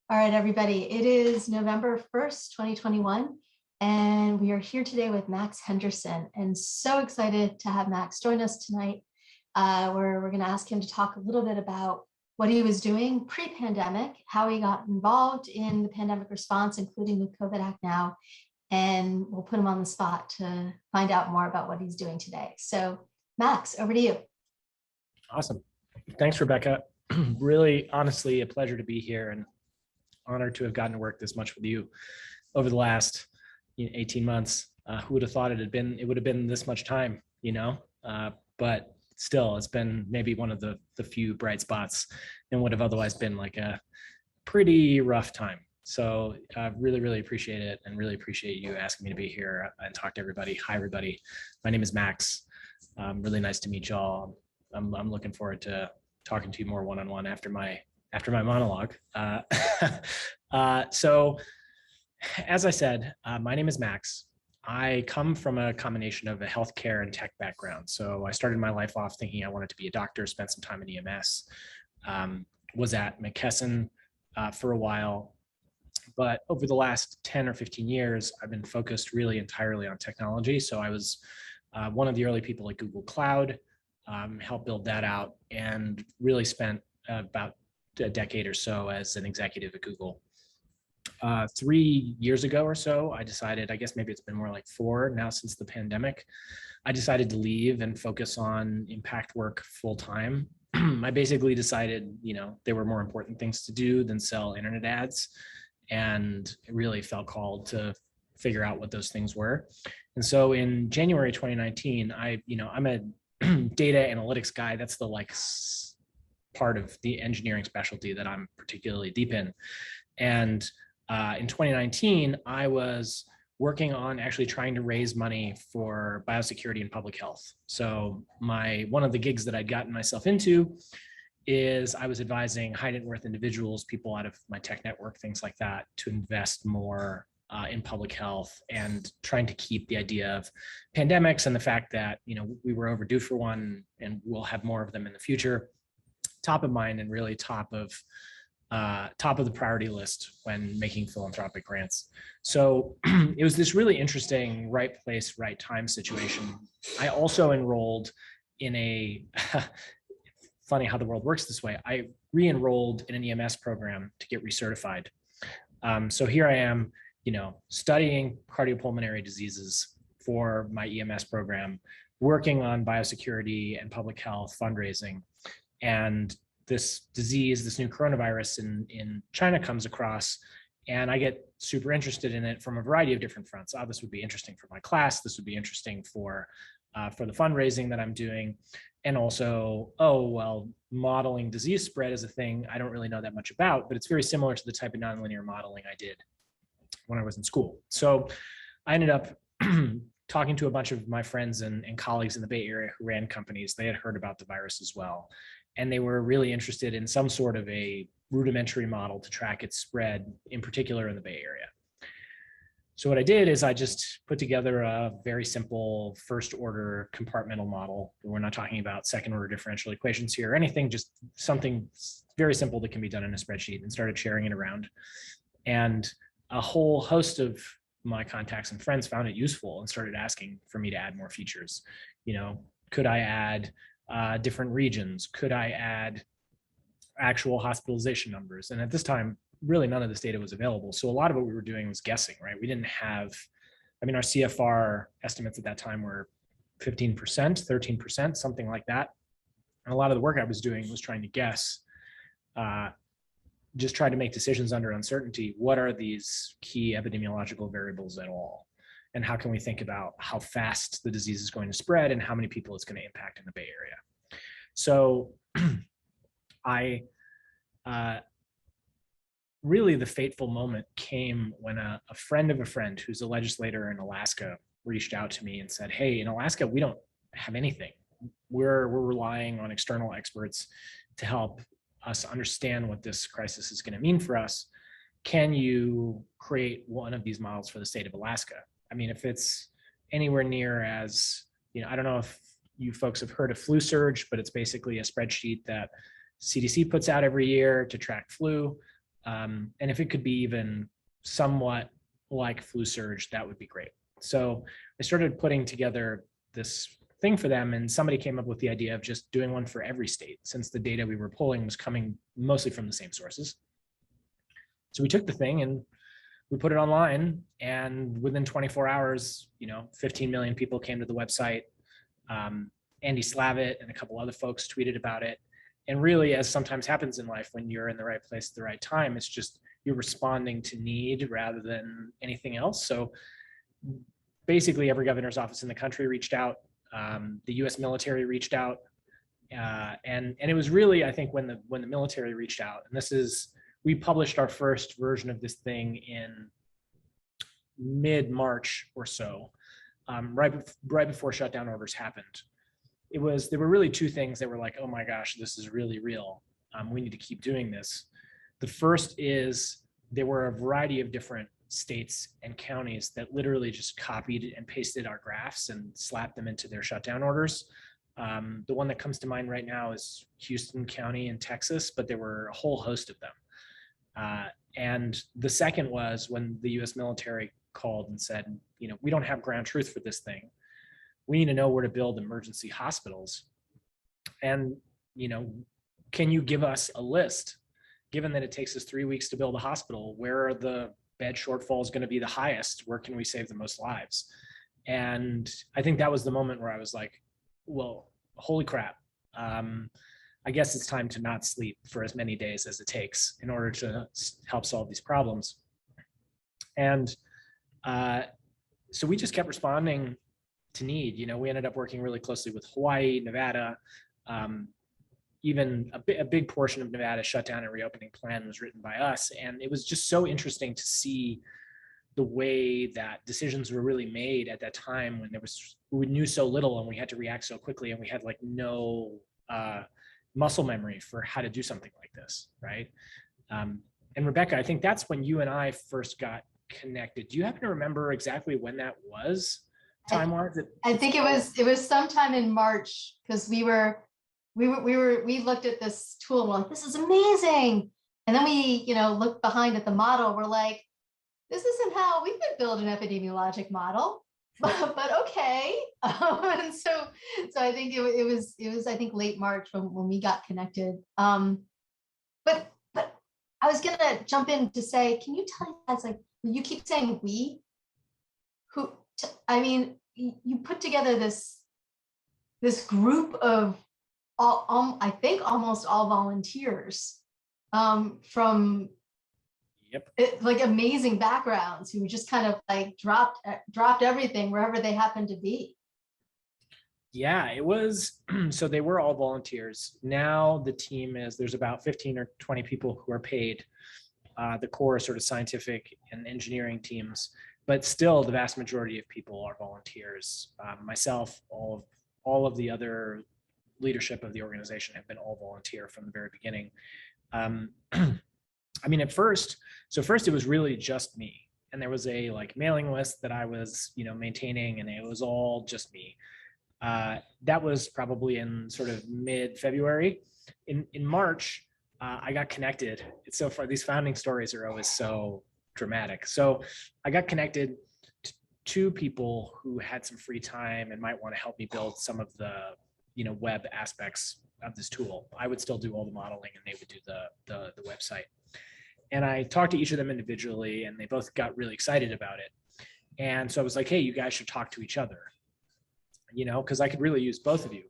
All right, everybody. It is November 1st, 2021, and we are here today with Max Henderson. And so excited to have Max join us tonight, where we're going to ask him to talk a little bit about what he was doing pre-pandemic, how he got involved in the pandemic response, including with CovidActNow, and we'll put him on the spot to find out more about what he's doing today. So, Max, over to you. Awesome. Thanks, Rebecca. Really, honestly, a pleasure to be here and honored to have gotten to work this much with you over the last 18 months. Who would have thought it would have been this much time, but still, it's been maybe one of the few bright spots and would have otherwise been like a pretty rough time. So I really, really appreciate it and really appreciate you asking me to be here and talk to everybody. Hi, everybody. My name is Max. Really nice to meet y'all. I'm looking forward to talking to you more one-on-one after my monologue. So as I said, my name is Max. I come from a combination of a healthcare and tech background. So I started my life off thinking I wanted to be a doctor, spent some time in EMS, was at McKesson for a while. But over the last 10 or 15 years, I've been focused really entirely on technology. So I was one of the early people at Google Cloud, helped build that out, and really spent about a decade or so as an executive at Google. 3 years ago or so, I decided, I guess maybe it's been more like 4 now since the pandemic, I decided to leave and focus on impact work full time. I basically decided, there were more important things to do than sell internet ads. And it really felt called to figure out what those things were. And so in January 2019, I'm a data analytics guy. That's the part of the engineering specialty that I'm particularly deep in. And in 2019, I was working on actually trying to raise money for biosecurity and public health. So one of the gigs that I'd gotten myself into is I was advising high net worth individuals, people out of my tech network, things like that, to invest more in public health and trying to keep the idea of pandemics and the fact that, we were overdue for one and we'll have more of them in the future, top of mind and really top of the priority list when making philanthropic grants. So it was this really interesting right place, right time situation. I also enrolled in funny how the world works this way. I re-enrolled in an EMS program to get recertified. So here I am, studying cardiopulmonary diseases for my EMS program, working on biosecurity and public health fundraising. And this disease, this new coronavirus in China comes across, and I get super interested in it from a variety of different fronts. This would be interesting for my class. This would be interesting for the fundraising that I'm doing. And also, modeling disease spread is a thing I don't really know that much about, but it's very similar to the type of nonlinear modeling I did when I was in school. So I ended up talking to a bunch of my friends and colleagues in the Bay Area who ran companies. They had heard about the virus as well. And they were really interested in some sort of a rudimentary model to track its spread, in particular in the Bay Area. So what I did is I just put together a very simple first order compartmental model. We're not talking about second order differential equations here or anything, just something very simple that can be done in a spreadsheet, and started sharing it around. And a whole host of my contacts and friends found it useful and started asking for me to add more features. Could I add different regions? Could I add actual hospitalization numbers? And at this time, really none of this data was available. So a lot of what we were doing was guessing, right? We didn't have, our CFR estimates at that time were 15%, 13%, something like that. And a lot of the work I was doing was trying to guess, just trying to make decisions under uncertainty. What are these key epidemiological variables at all? And how can we think about how fast the disease is going to spread and how many people it's going to impact in the Bay Area? So really the fateful moment came when a friend of a friend who's a legislator in Alaska reached out to me and said, hey, in Alaska, we don't have anything. We're relying on external experts to help us understand what this crisis is going to mean for us. Can you create one of these models for the state of Alaska? If it's anywhere near as, I don't know if you folks have heard of Flu Surge, but it's basically a spreadsheet that CDC puts out every year to track flu. And if it could be even somewhat like flu surge, that would be great. So I started putting together this thing for them, and somebody came up with the idea of just doing one for every state, since the data we were pulling was coming mostly from the same sources. So we took the thing and we put it online, and within 24 hours, 15 million people came to the website. Andy Slavitt and a couple other folks tweeted about it. And really, as sometimes happens in life, when you're in the right place at the right time, it's just you're responding to need rather than anything else. So basically, every governor's office in the country reached out. The U.S. military reached out, and it was really, I think, when the military reached out, and we published our first version of this thing in mid-March or so, right before shutdown orders happened. There were really two things that were like, oh my gosh, this is really real. We need to keep doing this. The first is there were a variety of different states and counties that literally just copied and pasted our graphs and slapped them into their shutdown orders. The one that comes to mind right now is Houston County in Texas, but there were a whole host of them. And the second was when the US military called and said, we don't have ground truth for this thing. We need to know where to build emergency hospitals. And, can you give us a list, given that it takes us 3 weeks to build a hospital? Where are the bed shortfalls going to be the highest? Where can we save the most lives? And I think that was the moment where I was like, well, holy crap. I guess it's time to not sleep for as many days as it takes in order to help solve these problems. And so we just kept responding to need. We ended up working really closely with Hawaii, Nevada. Even a big portion of Nevada's shutdown and reopening plan was written by us. And it was just so interesting to see the way that decisions were really made at that time when we knew so little and we had to react so quickly, and we had like no muscle memory for how to do something like this, right? And Rebecca, I think that's when you and I first got connected. Do you happen to remember exactly when that was, time-wise? I think it was sometime in March, because we looked at this tool and we're like, this is amazing. And then we, looked behind at the model. We're like, this isn't how we could build an epidemiologic model, but okay. And so I think it was I think late March when we got connected. But I was gonna jump in to say, can you tell us, like, you keep saying we, you put together this group of I think almost all volunteers from like amazing backgrounds who just kind of like dropped everything wherever they happened to be. Yeah, it was. So they were all volunteers. Now the team there's about 15 or 20 people who are paid. The core sort of scientific and engineering teams, but still the vast majority of people are volunteers. Myself, all of the other leadership of the organization have been all volunteer from the very beginning. At first it was really just me, and there was a mailing list that I was maintaining, and it was all just me. That was probably in sort of mid-February. In March, I got connected. It's so far, these founding stories are always so dramatic. So I got connected to two people who had some free time and might want to help me build some of the web aspects of this tool. I would still do all the modeling and they would do the website. And I talked to each of them individually, and they both got really excited about it. And so I was like, hey, you guys should talk to each other, because I could really use both of you.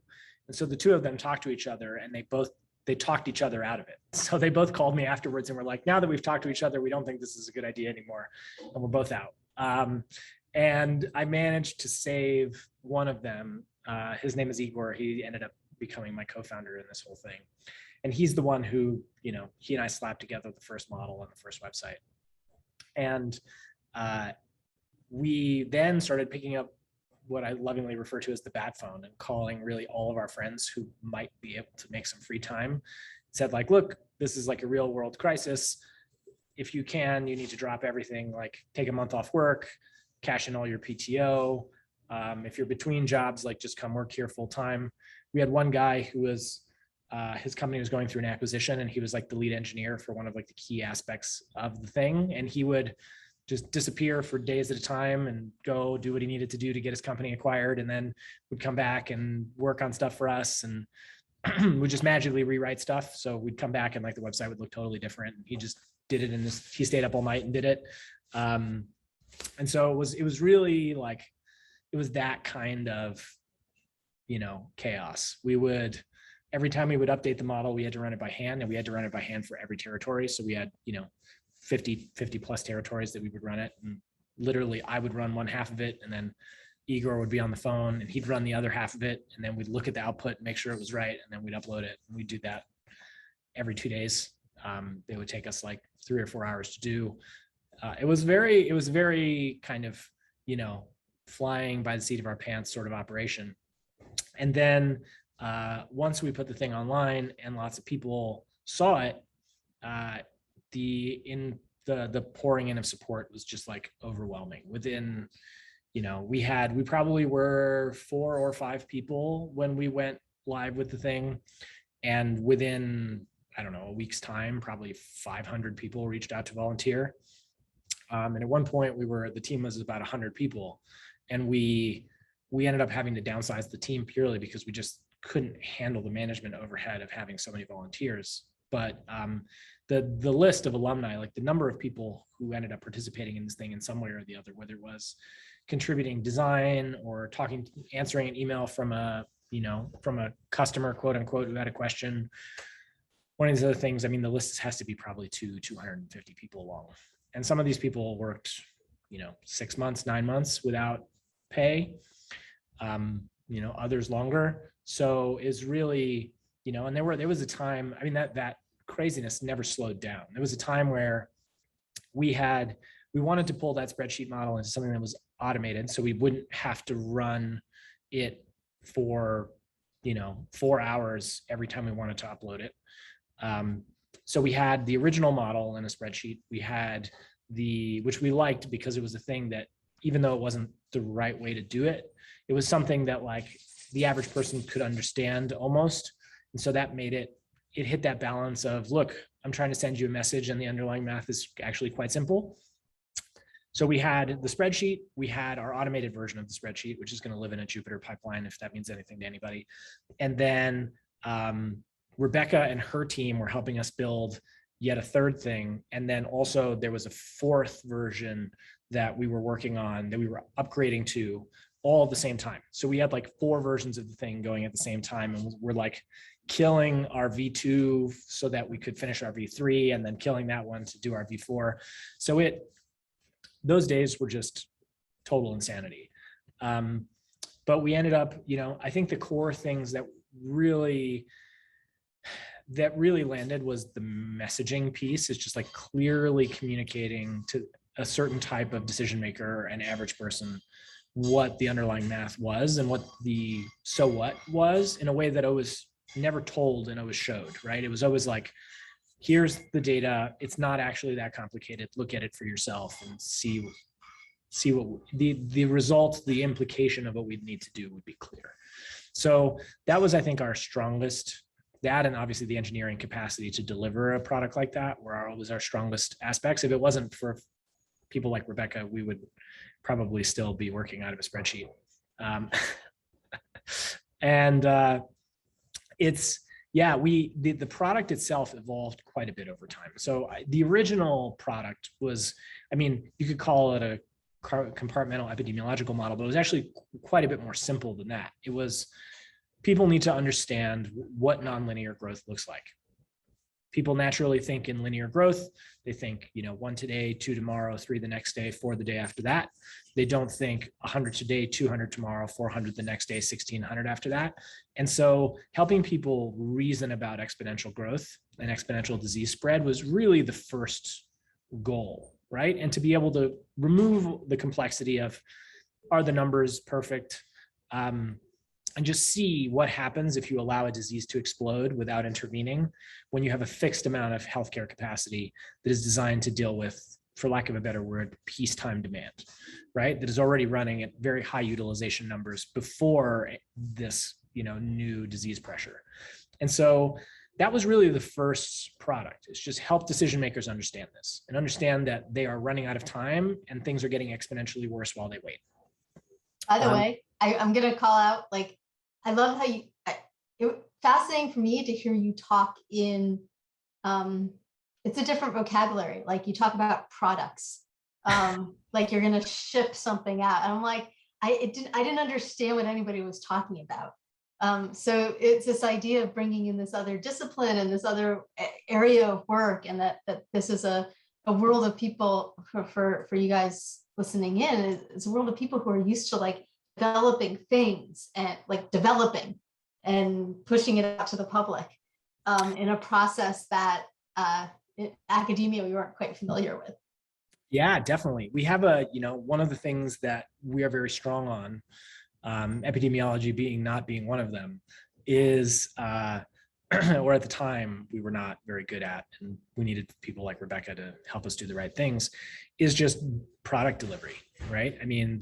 And so the two of them talked to each other, and they talked each other out of it. So they both called me afterwards and were like, now that we've talked to each other, we don't think this is a good idea anymore. And we're both out. And I managed to save one of them. His name is Igor. He ended up becoming my co-founder in this whole thing. And he's the one who, he and I slapped together the first model and the first website. And we then started picking up what I lovingly refer to as the bat phone and calling really all of our friends who might be able to make some free time. Said like, look, this is like a real world crisis. If you can, you need to drop everything, like take a month off work, cash in all your PTO. If you're between jobs, like just come work here full time. We had one guy who was his company was going through an acquisition, and he was like the lead engineer for one of like the key aspects of the thing. And he would just disappear for days at a time and go do what he needed to do to get his company acquired, and then would come back and work on stuff for us, and would just magically rewrite stuff. So we'd come back and like the website would look totally different. He just did it in this, he stayed up all night and did it. And so it was really like, it was that kind of, chaos. Every time we would update the model, we had to run it by hand, and we had to run it by hand for every territory. So we had, 50 plus territories that we would run it. And literally I would run one half of it, and then Igor would be on the phone and he'd run the other half of it. And then we'd look at the output, make sure it was right. And then we'd upload it. And we'd do that every 2 days. It would take us like 3 or 4 hours to do. It was very kind of, flying by the seat of our pants sort of operation. And then once we put the thing online and lots of people saw it, the pouring in of support was just like overwhelming. Within, we probably were 4 or 5 people when we went live with the thing. And within, I don't know, a week's time, probably 500 people reached out to volunteer. And at one point the team was about 100 people, and we ended up having to downsize the team purely because we just couldn't handle the management overhead of having so many volunteers. But the list of alumni, like the number of people who ended up participating in this thing in some way or the other, whether it was contributing design or answering an email from a customer, quote unquote, who had a question. One of these other things, I mean, the list has to be probably 250 people long. And some of these people worked, 6 months, 9 months without pay, others longer. So is really, and there was a time, I mean, that craziness never slowed down. There was a time where we wanted to pull that spreadsheet model into something that was automated, so we wouldn't have to run it for 4 hours every time we wanted to upload it. So we had the original model in a spreadsheet. We had which we liked because it was a thing that, even though it wasn't the right way to do it, it was something that like the average person could understand almost. And so that made it hit that balance of, look, I'm trying to send you a message and the underlying math is actually quite simple. So we had the spreadsheet, we had our automated version of the spreadsheet, which is going to live in a Jupyter pipeline, if that means anything to anybody. And then Rebecca and her team were helping us build yet a third thing. And then also there was a 4th version that we were working on, that we were upgrading to all at the same time. So we had like 4 versions of the thing going at the same time. And we're like killing our V2 so that we could finish our V3, and then killing that one to do our V4. So those days were just total insanity. But we ended up, I think the core things that really landed was the messaging piece. It's just like clearly communicating to a certain type of decision maker, an average person, what the underlying math was and what the so what was, in a way that I was never told and always showed, right? It was always like, here's the data. It's not actually that complicated. Look at it for yourself and see what the result, the implication of what we'd need to do would be clear. So that was, I think, our strongest. That, and obviously the engineering capacity to deliver a product like that were always our strongest aspects. If it wasn't for people like Rebecca, we would probably still be working out of a spreadsheet. The product itself evolved quite a bit over time. So the original product was, I mean, you could call it a compartmental epidemiological model, but it was actually quite a bit more simple than that. It was, people need to understand what nonlinear growth looks like. People naturally think in linear growth. They think, 1 today, 2 tomorrow, 3 the next day, 4 the day after that. They don't think 100 today, 200 tomorrow, 400 the next day, 1600 after that. And so helping people reason about exponential growth and exponential disease spread was really the first goal, right? And to be able to remove the complexity of, are the numbers perfect? And just see what happens if you allow a disease to explode without intervening, when you have a fixed amount of healthcare capacity that is designed to deal with, for lack of a better word, peacetime demand, right? That is already running at very high utilization numbers before this, new disease pressure. And so that was really the first product. It's just help decision makers understand this and understand that they are running out of time and things are getting exponentially worse while they wait. By the way, I'm going to call out, like, I love how it fascinating for me to hear you talk in, it's a different vocabulary. Like you talk about products, like you're going to ship something out. And I'm like, I didn't understand what anybody was talking about. So it's this idea of bringing in this other discipline and this other area of work, and that this is a world of people for you guys listening in, is a world of people who are used to like developing things and like developing and pushing it out to the public in a process that in academia we weren't quite familiar with. Yeah, definitely. We have one of the things that we are very strong on, epidemiology not being one of them, is, or at the time we were not very good at, and we needed people like Rebecca to help us do the right things, is just product delivery, right? I mean,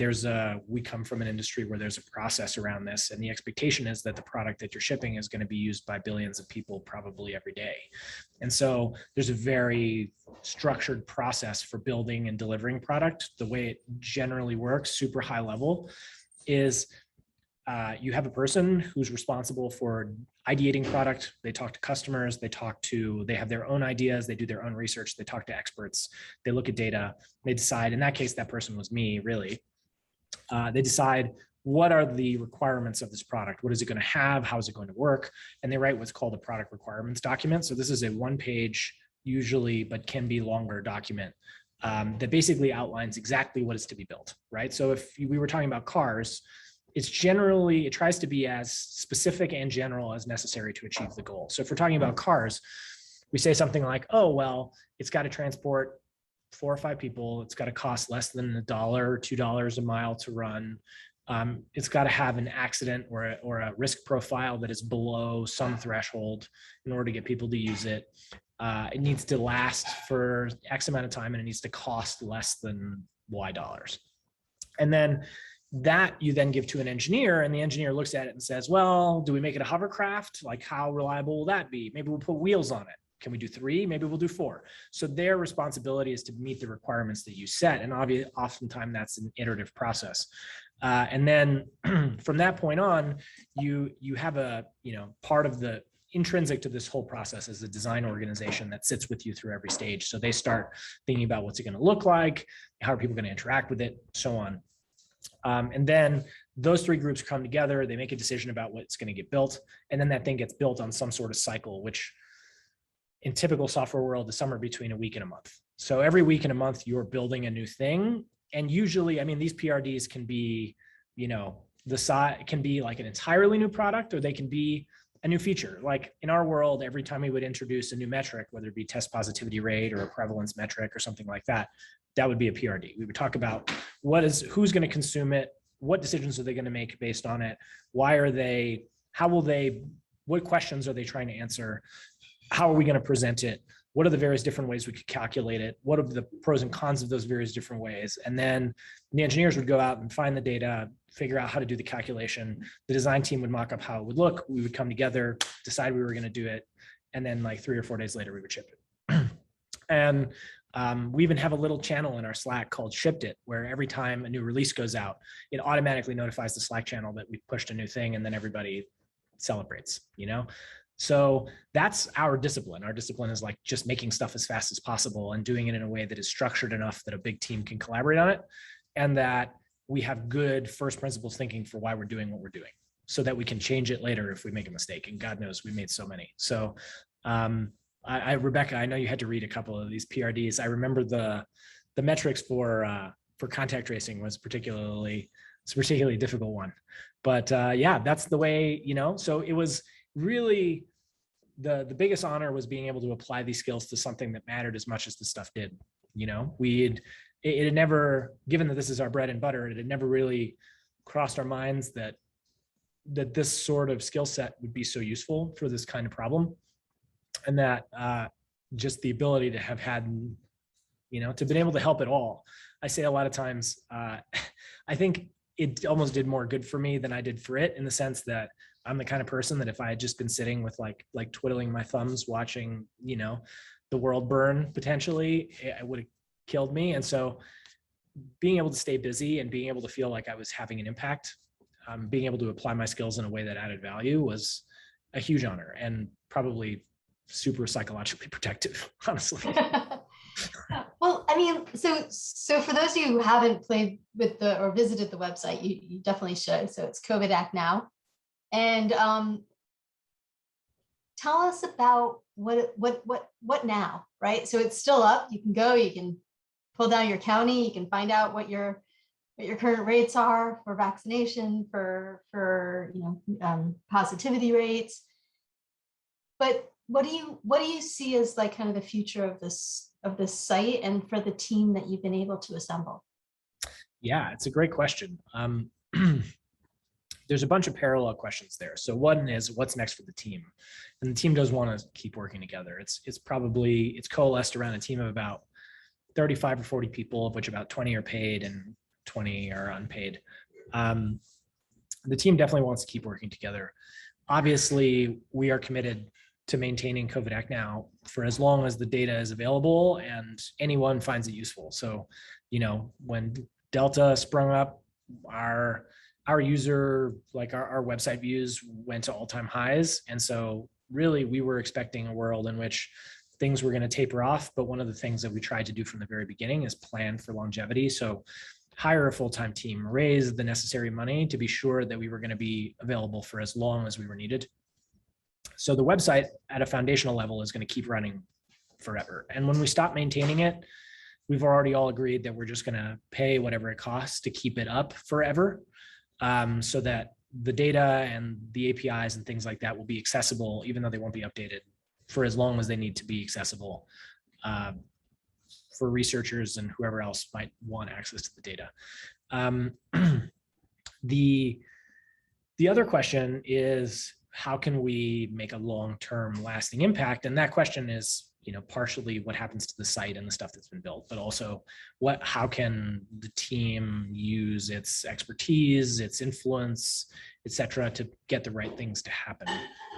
we come from an industry where there's a process around this, and the expectation is that the product that you're shipping is going to be used by billions of people probably every day. And so there's a very structured process for building and delivering product. The way it generally works, super high level, is you have a person who's responsible for ideating product. They talk to customers, they have their own ideas, they do their own research, they talk to experts, they look at data, they decide. In that case, that person was me, really. They decide what are the requirements of this product, what is it going to have, how is it going to work, and they write what's called a product requirements document. So this is a one-page, usually, but can be longer document that basically outlines exactly what is to be built, right? So if we were talking about cars, it tries to be as specific and general as necessary to achieve the goal. So if we're talking about cars, we say something like, oh, well, it's got to transport 4 or 5 people. It's got to cost less than $1 or $2 a mile to run. It's got to have an accident or a risk profile that is below some threshold in order to get people to use it. It needs to last for X amount of time, and it needs to cost less than Y dollars. And then that you then give to an engineer, and the engineer looks at it and says, well, do we make it a hovercraft? Like, how reliable will that be? Maybe we'll put wheels on it. Can we do 3? Maybe we'll do 4. So their responsibility is to meet the requirements that you set. And obviously, oftentimes that's an iterative process. And then from that point on, you have part of the intrinsic to this whole process is a design organization that sits with you through every stage. So they start thinking about what's it going to look like, how are people going to interact with it, so on. And then those 3 groups come together, they make a decision about what's going to get built, and then that thing gets built on some sort of cycle, which in typical software world is somewhere between a week and a month. So every week and a month, you're building a new thing. And usually, I mean, these PRDs can be, the size can be like an entirely new product, or they can be a new feature. Like in our world, every time we would introduce a new metric, whether it be test positivity rate or a prevalence metric or something like that, that would be a PRD. We would talk about who's going to consume it, what decisions are they going to make based on it, what questions are they trying to answer, how are we going to present it, what are the various different ways we could calculate it, what are the pros and cons of those various different ways. And then the engineers would go out and find the data, figure out how to do the calculation. The design team would mock up how it would look. We would come together, decide we were going to do it. And then like 3 or 4 days later, we would ship it. And we even have a little channel in our Slack called Shipped It, where every time a new release goes out, it automatically notifies the Slack channel that we pushed a new thing, and then everybody celebrates, So that's our discipline. Our discipline is like just making stuff as fast as possible and doing it in a way that is structured enough that a big team can collaborate on it, and that we have good first principles thinking for why we're doing what we're doing, so that we can change it later if we make a mistake. And God knows we made so many. So Rebecca, I know you had to read a couple of these PRDs. I remember the metrics for contact tracing was a particularly difficult one. But yeah, that's the way, so it was really the biggest honor was being able to apply these skills to something that mattered as much as the stuff did. It had never, given that this is our bread and butter, it had never really crossed our minds that this sort of skill set would be so useful for this kind of problem. And that just the ability to have had, to been able to help at all. I say a lot of times, I think it almost did more good for me than I did for it, in the sense that I'm the kind of person that if I had just been sitting with like twiddling my thumbs, watching, the world burn potentially, it would have killed me. And so being able to stay busy and being able to feel like I was having an impact, being able to apply my skills in a way that added value was a huge honor, and probably super psychologically protective, honestly. Well, I mean, so for those of you who haven't played with or visited the website, you definitely should. So it's CovidActNow. And tell us about what now, right? So it's still up. You can go, you can pull down your county, you can find out what your current rates are for vaccination, for positivity rates. But what do you see as like kind of the future of this site and for the team that you've been able to assemble? Yeah, it's a great question. There's a bunch of parallel questions there. So one is, what's next for the team? And the team does want to keep working together. It's coalesced around a team of about 35 or 40 people, of which about 20 are paid and 20 are unpaid. The team definitely wants to keep working together. Obviously, we are committed to maintaining CovidActNow for as long as the data is available and anyone finds it useful. So, when Delta sprung up, our user, like our website views went to all-time highs. And so really we were expecting a world in which things were going to taper off. But one of the things that we tried to do from the very beginning is plan for longevity. So hire a full-time team, raise the necessary money to be sure that we were going to be available for as long as we were needed. So the website at a foundational level is going to keep running forever. And when we stop maintaining it, we've already all agreed that we're just going to pay whatever it costs to keep it up forever, so that the data and the APIs and things like that will be accessible, even though they won't be updated, for as long as they need to be accessible for researchers and whoever else might want access to the data. The other question is, how can we make a long-term lasting impact? And that question is, partially what happens to the site and the stuff that's been built, but also how can the team use its expertise, its influence, et cetera, to get the right things to happen.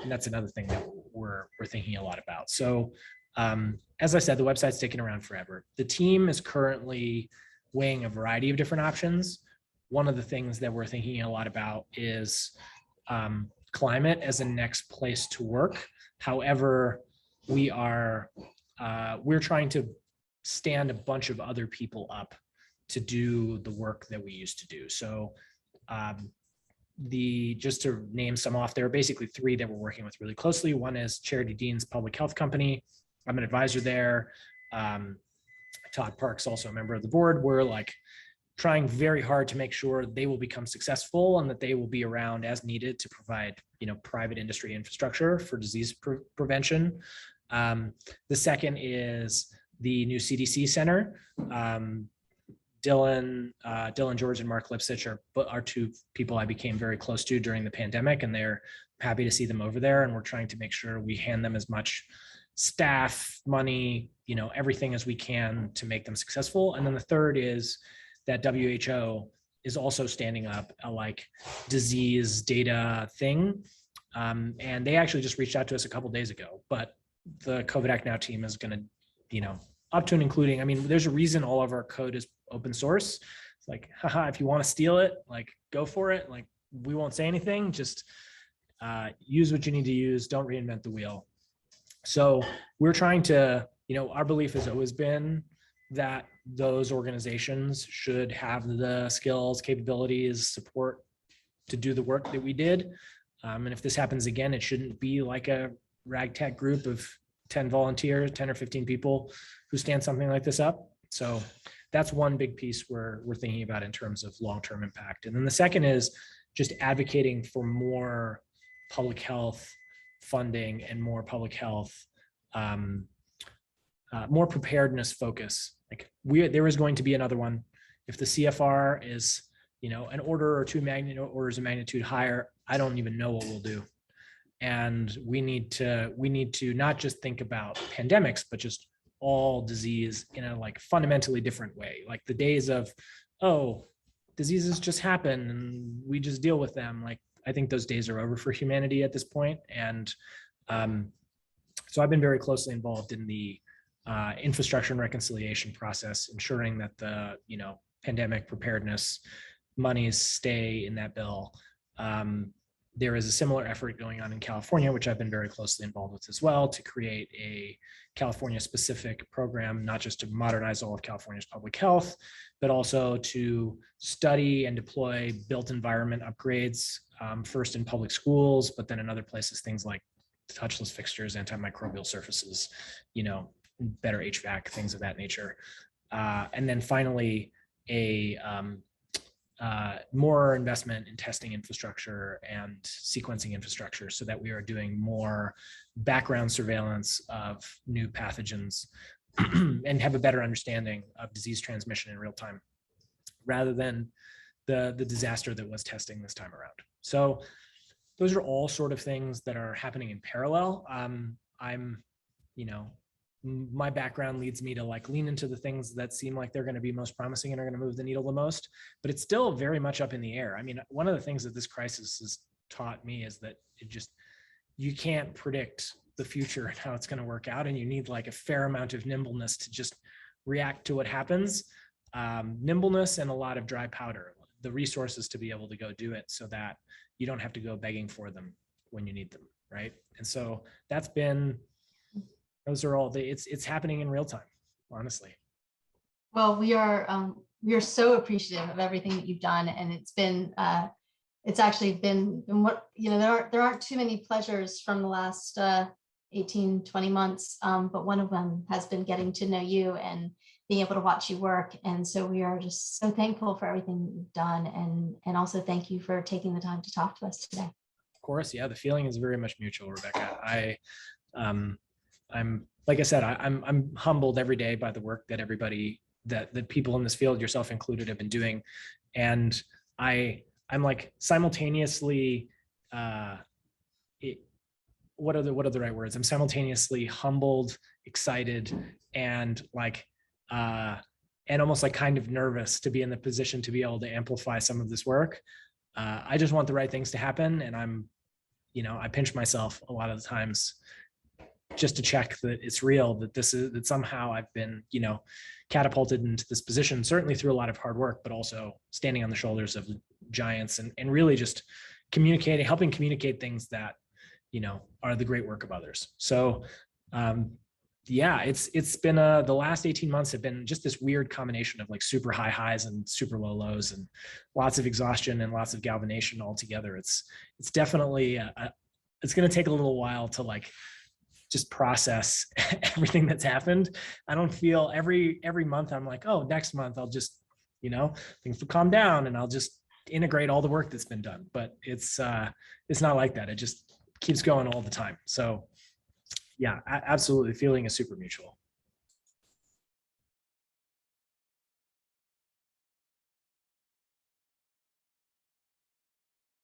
And that's another thing that we're thinking a lot about. So as I said, the website's taken around forever. The team is currently weighing a variety of different options. One of the things that we're thinking a lot about is climate as a next place to work. However, we're trying to stand a bunch of other people up to do the work that we used to do. So just to name some off, there are basically three that we're working with really closely. One is Charity Dean's public health company. I'm an advisor there. Todd Park's also a member of the board. We're trying very hard to make sure they will become successful and that they will be around as needed to provide, private industry infrastructure for disease prevention. The second is the new CDC center. Dylan George and Mark Lipsitch are two people I became very close to during the pandemic, and they're happy to see them over there. And we're trying to make sure we hand them as much staff, money, everything as we can to make them successful. And then the third is that WHO is also standing up a disease data thing. And they actually just reached out to us a couple of days ago, but the CovidActNow team is going to, up to and including, there's a reason all of our code is open source. It's haha, if you want to steal it, go for it. We won't say anything, just use what you need to use. Don't reinvent the wheel. So we're trying to, our belief has always been that those organizations should have the skills, capabilities, support to do the work that we did. And if this happens again, it shouldn't be like a ragtag group of 10 volunteers, 10 or 15 people who stand something like this up. So that's one big piece we're thinking about in terms of long-term impact. And then the second is just advocating for more public health funding and more public health, more preparedness focus. There is going to be another one. If the CFR is, an order or two orders of magnitude higher, I don't even know what we'll do. And we need to not just think about pandemics, but just all disease in a fundamentally different way. The days of, diseases just happen and we just deal with them. Like, I think those days are over for humanity at this point. And so I've been very closely involved in the infrastructure and reconciliation process, ensuring that the, pandemic preparedness monies stay in that bill. There is a similar effort going on in California, which I've been very closely involved with as well, to create a California-specific program, not just to modernize all of California's public health, but also to study and deploy built environment upgrades, first in public schools, but then in other places, things like touchless fixtures, antimicrobial surfaces, better HVAC, things of that nature. And then finally, more investment in testing infrastructure and sequencing infrastructure so that we are doing more background surveillance of new pathogens and have a better understanding of disease transmission in real time, rather than the disaster that was testing this time around. So those are all sort of things that are happening in parallel. My background leads me to lean into the things that seem like they're going to be most promising and are going to move the needle the most, but it's still very much up in the air. I mean, one of the things that this crisis has taught me is that you can't predict the future and how it's going to work out. And you need a fair amount of nimbleness to just react to what happens. Nimbleness and a lot of dry powder, the resources to be able to go do it so that you don't have to go begging for them when you need them. Right. And so those are all it's happening in real time, honestly. Well, we are so appreciative of everything that you've done, and it's actually been what, there aren't too many pleasures from the last 18, 20 months, but one of them has been getting to know you and being able to watch you work. And so we are just so thankful for everything that you've done, and also thank you for taking the time to talk to us today. Of course, yeah, the feeling is very much mutual, Rebecca. I'm like I said, I'm humbled every day by the work that everybody, that the people in this field, yourself included, have been doing. And I'm simultaneously, what are the right words? I'm simultaneously humbled, excited, and almost kind of nervous to be in the position to be able to amplify some of this work. I just want the right things to happen. And I pinch myself a lot of the times just to check that it's real, that somehow I've been, catapulted into this position, certainly through a lot of hard work, but also standing on the shoulders of giants and really just helping communicate things that, are the great work of others. So, it's been the last 18 months have been just this weird combination of super high highs and super low lows, and lots of exhaustion and lots of galvanization all together. It's definitely, it's going to take a little while to just process everything that's happened. I don't feel every month I'm oh, next month I'll just, things will calm down and I'll just integrate all the work that's been done. But it's not like that. It just keeps going all the time. So yeah, absolutely. Feeling is super mutual.